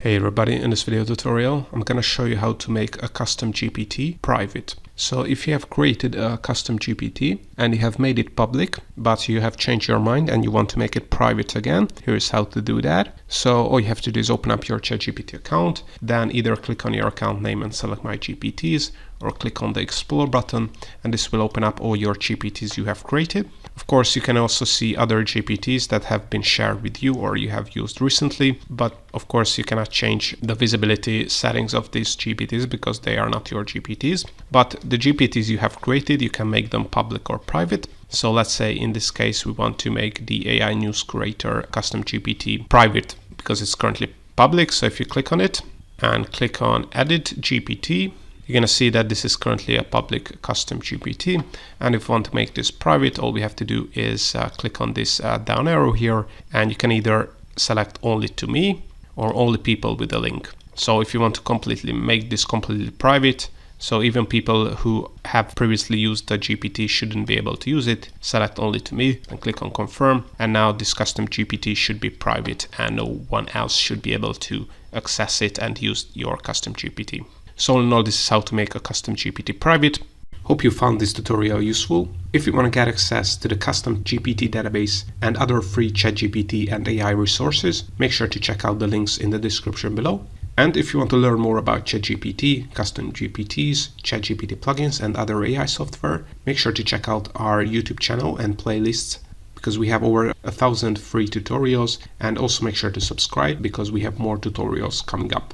Hey everybody, in this video tutorial I'm going to show you how to make a custom GPT private. So if you have created a custom GPT and you have made it public but you have changed your mind and you want to make it private again, here's how to do that. So all you have to do is open up your ChatGPT account, then either click on your account name and select My GPTs, or click on the Explore button, and this will open up all your GPTs you have created. Of course, you can also see other GPTs that have been shared with you or you have used recently, but of course you cannot change the visibility settings of these GPTs because they are not your GPTs. But the GPTs you have created, you can make them public or private. So let's say in this case we want to make the AI News Creator custom GPT private because it's currently public. So if you click on it and click on Edit GPT, you're going to see that this is currently a public custom GPT. And if we want to make this private, all we have to do is click on this down arrow here, and you can either select only to me or only people with a link. So if you want to make this completely private, so even people who have previously used the GPT shouldn't be able to use it, select only to me and click on confirm. And now this custom GPT should be private and no one else should be able to access it and use your custom GPT. So all in all, this is how to make a custom GPT private. Hope you found this tutorial useful. If you want to get access to the custom GPT database and other free ChatGPT and AI resources, make sure to check out the links in the description below. And if you want to learn more about ChatGPT, custom GPTs, ChatGPT plugins and other AI software, make sure to check out our YouTube channel and playlists because we have over 1,000 free tutorials, and also make sure to subscribe because we have more tutorials coming up.